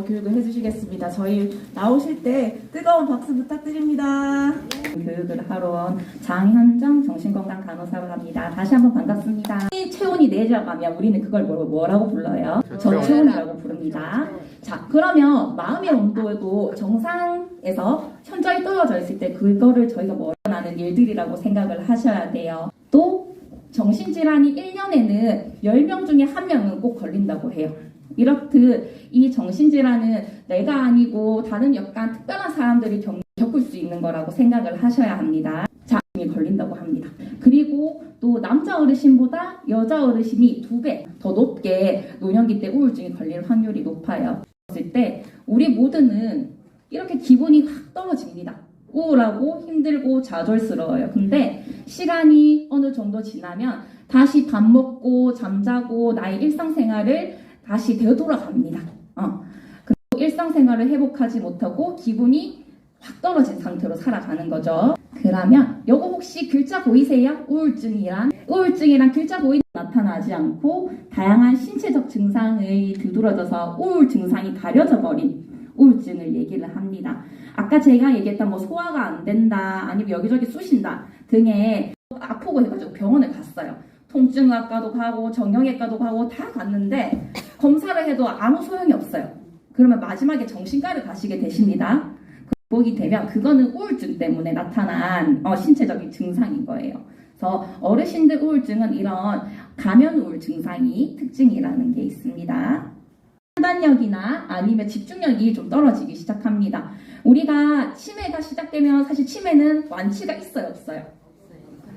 교육을 해주시겠습니다. 저희 나오실 때 뜨거운 박수 부탁드립니다. 교육을 하러 온 장현정 정신건강 간호사로 합니다. 다시 한번 반갑습니다. 체온이 내려가면 우리는 그걸 뭐라고 불러요? 저체온이라고 부릅니다. 자, 그러면 마음의 온도도 정상에서 현저히 떨어져 있을 때 그거를 저희가 일어나는 일들이라고 생각을 하셔야 돼요. 또 정신질환이 1년에는 10명 중에 1명은 꼭 걸린다고 해요. 이렇듯 이 정신질환은 내가 아니고 다른 약간 특별한 사람들이 겪을 수 있는 거라고 생각을 하셔야 합니다. 자음이 걸린다고 합니다. 그리고 또 남자 어르신보다 여자 어르신이 2배 더 높게 노년기 때 우울증이 걸릴 확률이 높아요. 그랬을 때 우리 모두는 이렇게 기분이 확 떨어집니다. 우울하고 힘들고 좌절스러워요. 근데 시간이 어느 정도 지나면 다시 밥 먹고 잠자고 나의 일상생활을 다시 되돌아갑니다. 그리고 일상생활을 회복하지 못하고 기분이 확 떨어진 상태로 살아가는 거죠. 그러면 요거 혹시 글자 보이세요? 우울증이란 글자 보이는 나타나지 않고 다양한 신체적 증상의 두드러져서 우울 증상이 가려져 버린 우울증을 얘기를 합니다. 아까 제가 얘기했던 소화가 안 된다, 아니면 여기저기 쑤신다 등에 아프고 해가지고 병원에 갔어요. 통증학과도 가고 정형외과도 가고 다 갔는데 검사를 해도 아무 소용이 없어요. 그러면 마지막에 정신과를 가시게 되십니다. 보게 되면 그거는 우울증 때문에 나타난 신체적인 증상인 거예요. 그래서 어르신들 우울증은 이런 가면 우울 증상이 특징이라는 게 있습니다. 판단력이나 아니면 집중력이 좀 떨어지기 시작합니다. 우리가 치매가 시작되면 사실 치매는 완치가 있어요, 없어요?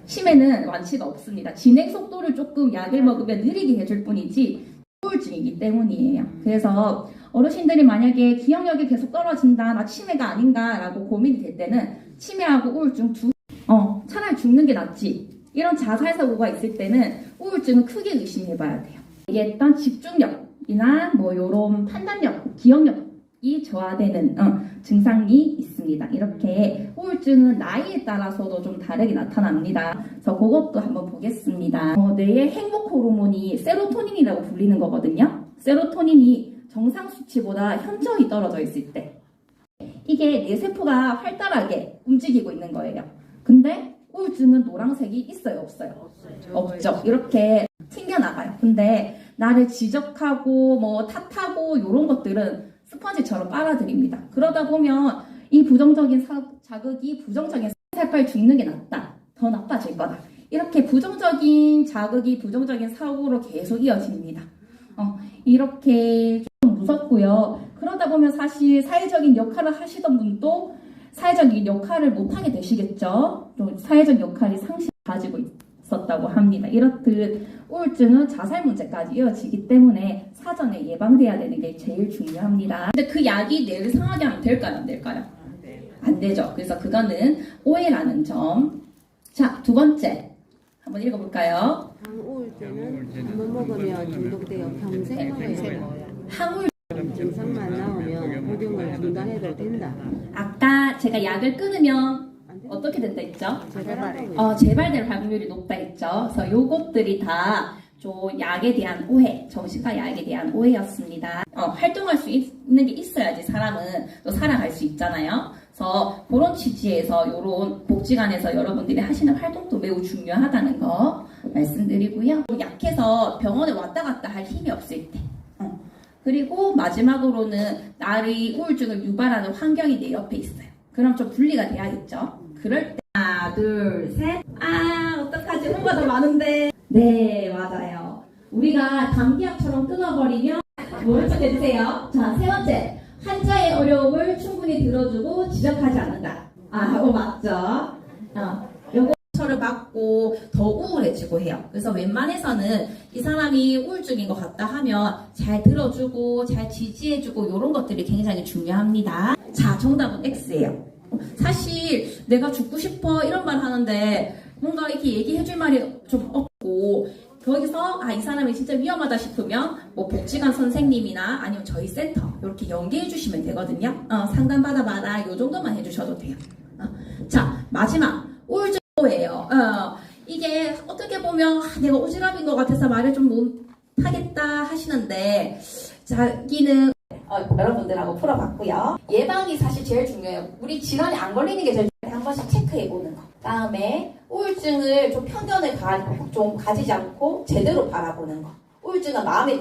치매는 완치가 없습니다. 진행 속도를 조금 약을 먹으면 느리게 해줄 뿐이지 우울증이기 때문이에요. 그래서 어르신들이 만약에 기억력이 계속 떨어진다, 나 치매가 아닌가 라고 고민이 될 때는 치매하고 우울증 차라리 죽는 게 낫지, 이런 자살사고가 있을 때는 우울증은 크게 의심해봐야 돼요. 얘기했던 집중력이나 요런 판단력, 기억력이 저하되는 증상이 있습니다. 이렇게 우울증은 나이에 따라서도 좀 다르게 나타납니다. 그래서 그것도 한번 보겠습니다. 뇌의 행복 호르몬이 세로토닌이라고 불리는 거거든요. 세로토닌이 정상 수치보다 현저히 떨어져 있을 때 이게 뇌세포가 활달하게 움직이고 있는 거예요. 근데 우울증은 노란색이 있어요, 없어요? 없죠. 이렇게 튕겨나가요. 근데 나를 지적하고 탓하고 이런 것들은 스펀지처럼 빨아들입니다. 그러다 보면 이 부정적인 자극이 부정적인 살빨 죽는 게 낫다, 더 나빠질 거다, 이렇게 부정적인 자극이 부정적인 사고로 계속 이어집니다. 이렇게 좀 무섭고요. 그러다 보면 사실 사회적인 역할을 하시던 분도 사회적인 역할을 못하게 되시겠죠. 또 사회적 역할이 상실을 가지고 있었다고 합니다. 이렇듯 우울증은 자살 문제까지 이어지기 때문에 사전에 예방돼야 되는 게 제일 중요합니다. 근데 그 약이 뇌를 상하게 하면 될까요, 안 될까요? 안 되죠. 그래서 그거는 오해라는 점. 자, 2번째 한번 읽어볼까요? 항우울제는 한번 먹으면 중독되어 평생 먹어요. 항우울 증상만 나오면 복용을 중단해도 된다. 아까 제가 약을 끊으면 어떻게 된다 했죠? 재발될 확률이 높다 했죠. 그래서 요것들이 다 약에 대한 오해, 정신과 약에 대한 오해였습니다. 활동할 수 있는 게 있어야지 사람은 또 살아갈 수 있잖아요. 그래서 그런 취지에서 이런 복지관에서 여러분들이 하시는 활동도 매우 중요하다는 거 말씀드리고요. 약해서 병원에 왔다 갔다 할 힘이 없을 때, 그리고 마지막으로는 나의 우울증을 유발하는 환경이 내 옆에 있어요. 그럼 좀 분리가 돼야겠죠. 그럴 때 하나, 둘, 셋. 어떡하지? 홍보가 더 많은데. 네, 맞아요. 우리가 감기약처럼 끊어버리면 뭐를 해주세요? 자, 3번째. 환자의 어려움을 충분히 들어주고 지적하지 않는다. 맞죠? 요거를 맞고 더 우울해지고 해요. 그래서 웬만해서는 이 사람이 우울증인 것 같다 하면 잘 들어주고 잘 지지해주고 이런 것들이 굉장히 중요합니다. 자, 정답은 X예요. 사실 내가 죽고 싶어 이런 말 하는데 뭔가 이렇게 얘기해줄 말이 좀 없고, 거기서 이 사람이 진짜 위험하다 싶으면 복지관 선생님이나 아니면 저희 센터 이렇게 연계해 주시면 되거든요. 상담 받아봐라, 요 정도만 해주셔도 돼요. 자, 마지막 우울증이에요. 이게 어떻게 보면 내가 오지랖인 것 같아서 말을 좀 못하겠다 하시는데, 자기는 여러분들하고 풀어봤고요. 예방이 사실 제일 중요해요. 우리 질환에 안 걸리는 게 제일 중요해요. 한 번씩 체크해보는 거. 다음에 우울증을 좀 편견을 좀 가지지 않고 제대로 바라보는 거. 우울증은 마음의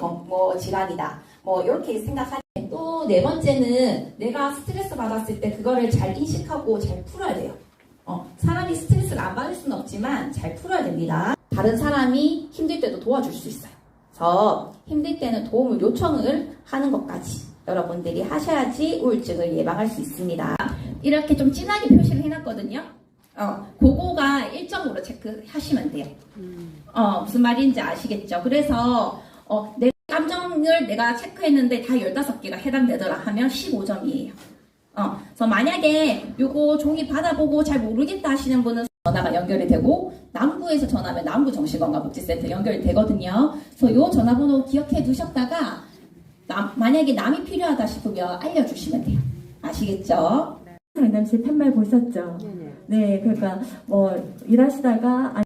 질환이다. 이렇게 생각하는. 또 네 번째는 내가 스트레스 받았을 때 그거를 잘 인식하고 잘 풀어야 돼요. 사람이 스트레스를 안 받을 수는 없지만 잘 풀어야 됩니다. 다른 사람이 힘들 때도 도와줄 수 있어요. 그래서 힘들 때는 도움을 요청을 하는 것까지 여러분들이 하셔야지 우울증을 예방할 수 있습니다. 이렇게 좀 진하게 표시를 해놨거든요. 그거가 1점으로 체크하시면 돼요. 무슨 말인지 아시겠죠? 그래서 내 감정을 내가 체크했는데 다 15개가 해당되더라 하면 15점이에요. 그래서 만약에 요거 종이 받아보고 잘 모르겠다 하시는 분은 전화가 연결이 되고 남부에서 전화하면 남부정신건강복지센터 연결이 되거든요. 그래서 요 전화번호 기억해 두셨다가 만약에 남이 필요하다 싶으면 알려주시면 돼요. 아시겠죠? 상담실 팻말 보셨죠? 네네. 네, 그러니까 일하시다가